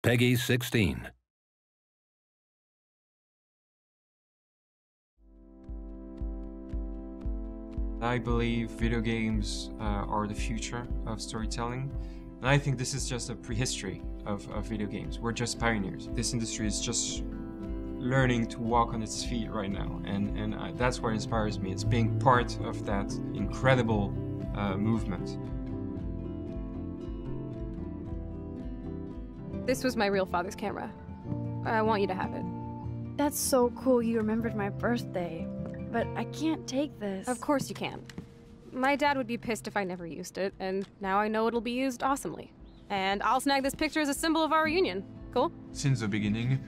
Peggy 16. I believe video games are the future of storytelling. And I think this is just a prehistory of video games. We're just pioneers. This industry is just learning to walk on its feet right now. And that's what inspires me. It's being part of that incredible movement. This was my real father's camera. I want you to have it. That's so cool you remembered my birthday. But I can't take this. Of course you can. My dad would be pissed if I never used it, and now I know it'll be used awesomely. And I'll snag this picture as a symbol of our reunion. Cool? Since the beginning,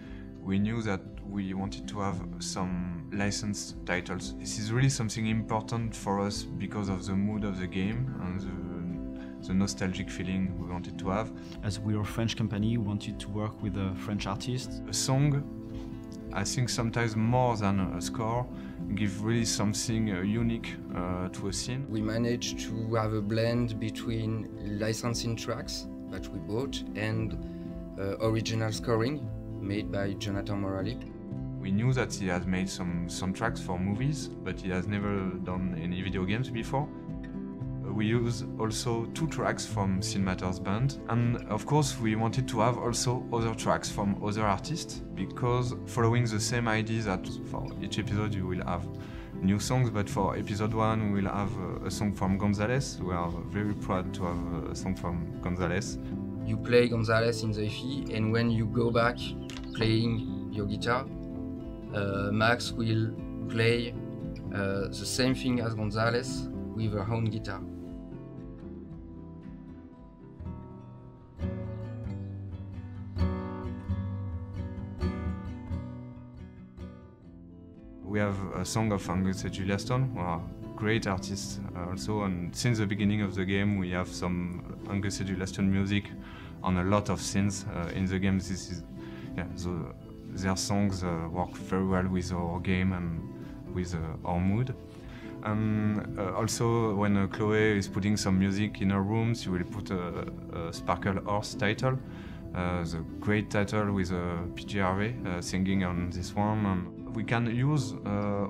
we knew that we wanted to have some licensed titles. This is really something important for us because of the mood of the game and the nostalgic feeling we wanted to have. As we're a French company, we wanted to work with a French artist. A song, I think sometimes more than a score, give really something unique to a scene. We managed to have a blend between licensing tracks that we bought and original scoring made by Jonathan Morali. We knew that he has made some soundtracks for movies, but he has never done any video games before. We use also 2 tracks from Cinemator's band, and of course we wanted to have also other tracks from other artists, because following the same idea that for each episode you will have new songs, but for episode 1 we will have a song from Gonzalez. We are very proud to have a song from Gonzalez. You play Gonzalez in the EP, and when you go back playing your guitar, Max will play the same thing as Gonzalez with her own guitar. We have a song of Angus and Julia Stone, who are great artists also, and since the beginning of the game we have some Angus and Julia Stone music on a lot of scenes in the game. This is, their songs work very well with our game and with our mood. And also when Chloe is putting some music in her room, she will put a Sparkle Horse title, the great title with PJ Harvey singing on this one. And we can use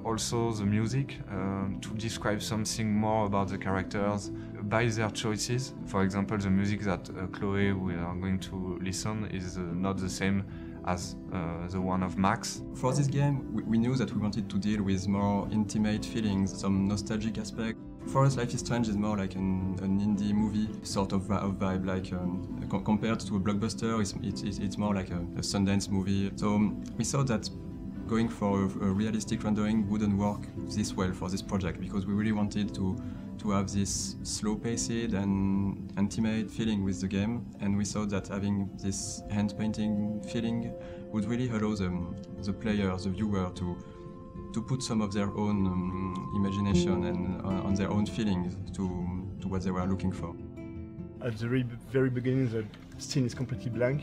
also the music to describe something more about the characters by their choices. For example, the music that Chloe we are going to listen is not the same as the one of Max. For this game, we knew that we wanted to deal with more intimate feelings, some nostalgic aspect. For us, Life is Strange is more like an indie movie sort of vibe, like compared to a blockbuster, it's more like a Sundance movie. So we thought that going for a realistic rendering wouldn't work this well for this project, because we really wanted to have this slow-paced and intimate feeling with the game, and we thought that having this hand-painting feeling would really allow the player, the viewer, to put some of their own imagination and on their own feelings to what they were looking for. At the very beginning, the scene is completely blank,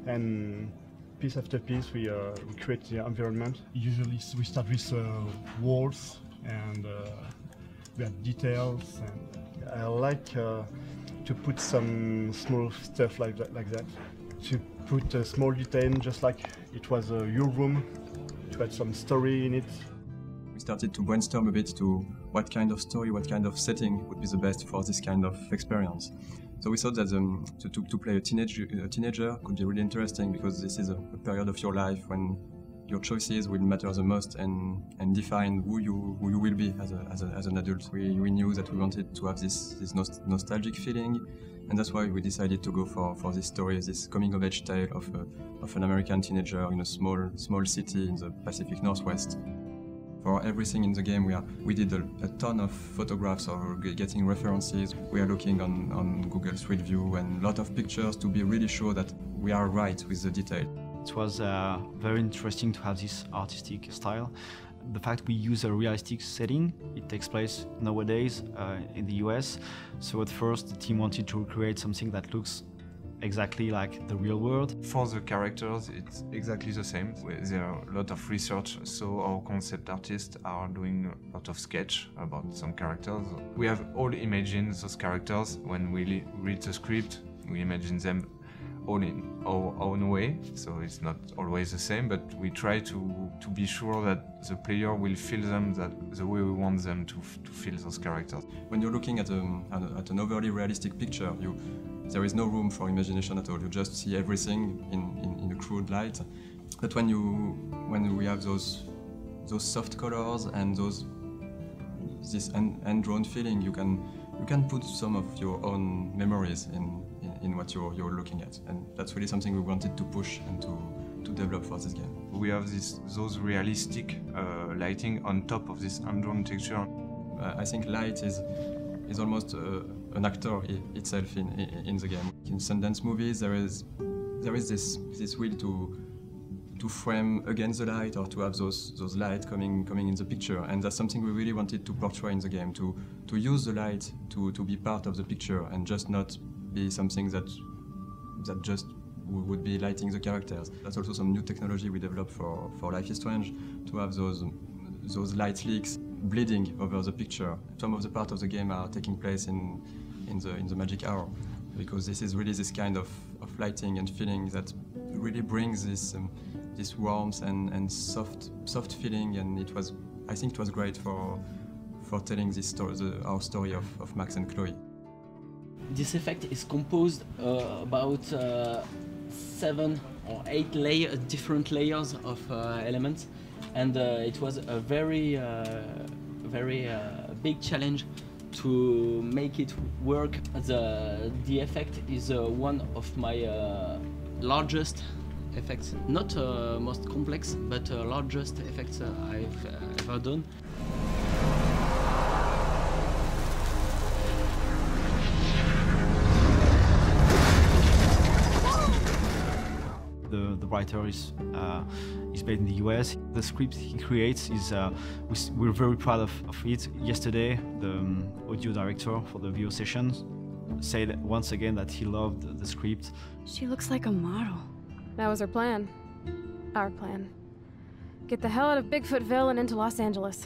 and piece after piece we create the environment. Usually we start with walls and we have details, and I like to put some small stuff like that. To put a small detail, just like it was your room, to add some story in it. We started to brainstorm a bit to what kind of story, what kind of setting would be the best for this kind of experience. So we thought that to play a teenager could be really interesting, because this is a period of your life when your choices will matter the most and define who you will be as an adult. We knew that we wanted to have this nostalgic feeling, and that's why we decided to go for this story, this coming-of-age tale of an American teenager in a small city in the Pacific Northwest. For everything in the game, we did a ton of photographs or getting references. We are looking on Google Street View and a lot of pictures to be really sure that we are right with the detail. It was very interesting to have this artistic style. The fact we use a realistic setting, it takes place nowadays in the US. So at first the team wanted to recreate something that looks exactly like the real world. For the characters, it's exactly the same. There are a lot of research, so our concept artists are doing a lot of sketch about some characters. We have all imagined those characters when we read the script. We imagine them in our own way, so it's not always the same, but we try to be sure that the player will feel them the way we want them to feel those characters. When you're looking at an overly realistic picture, there is no room for imagination at all. You just see everything in a crude light. But when we have those soft colors and this hand-drawn feeling, you can put some of your own memories in what you're looking at, and that's really something we wanted to push and to develop for this game. We have those realistic lighting on top of this hand-drawn texture. I think light is almost an actor itself in the game. In Sundance movies, there is this will to frame against the light or to have those lights coming in the picture, and that's something we really wanted to portray in the game, to use the light to be part of the picture and just not be something that just would be lighting the characters. That's also some new technology we developed for Life is Strange, to have those light leaks bleeding over the picture. Some of the parts of the game are taking place in the magic hour, because this is really this kind of lighting and feeling that really brings this warmth and soft feeling, and I think it was great for telling this story, our story of Max and Chloe. This effect is composed about 7 or 8 different layers of elements, and it was a very big challenge to make it work. The effect is one of my largest effects, not most complex, but largest effects I've ever done. The writer is based in the US. The script he creates is we're very proud of it. Yesterday, the audio director for the VO sessions said once again that he loved the script. She looks like a model. That was her plan. Our plan. Get the hell out of Bigfootville and into Los Angeles.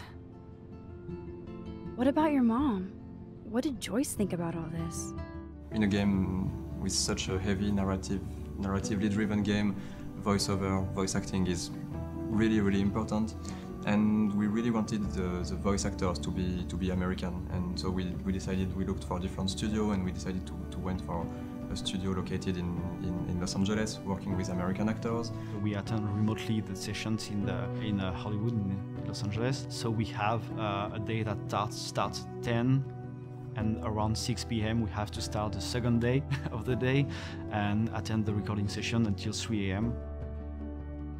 What about your mom? What did Joyce think about all this? In a game with such a heavy narratively driven game, voice acting is really important, and we really wanted the voice actors to be American, and so we looked for a different studio, and we decided to went for a studio located in Los Angeles, working with American actors. We attend remotely the sessions in Hollywood, in Los Angeles. So we have a day that starts 10, and around 6 p.m. we have to start the second day of the day and attend the recording session until 3 a.m.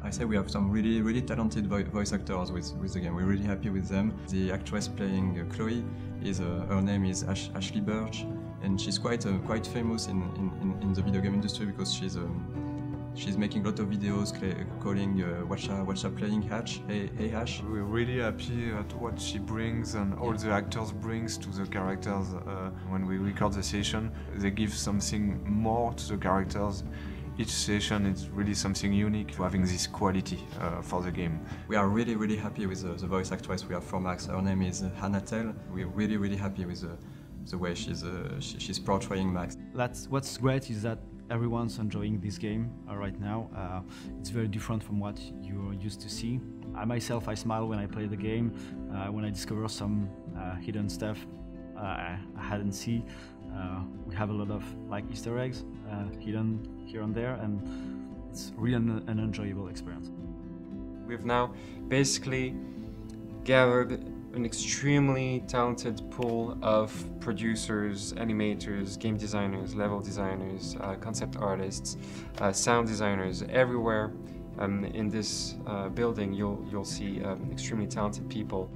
I say we have some really talented voice actors with the game. We're really happy with them. The actress playing Chloe her name is Ashley Birch, and she's quite famous in the video game industry because she's making a lot of videos calling Watcha playing Hatch. Hey Hash. We're really happy at what she brings and all the actors brings to the characters. When we record the session, they give something more to the characters. Each session is really something unique, having this quality for the game. We are really happy with the voice actress we have for Max. Her name is Hannah Tell. We're really happy with the way she's portraying Max. What's great is that everyone's enjoying this game right now. It's very different from what you're used to see. I myself, I smile when I play the game, when I discover some hidden stuff I hadn't seen. We have a lot of Easter eggs hidden here and there, and it's really an enjoyable experience. We've now basically gathered an extremely talented pool of producers, animators, game designers, level designers, concept artists, sound designers. Everywhere in this building you'll see extremely talented people.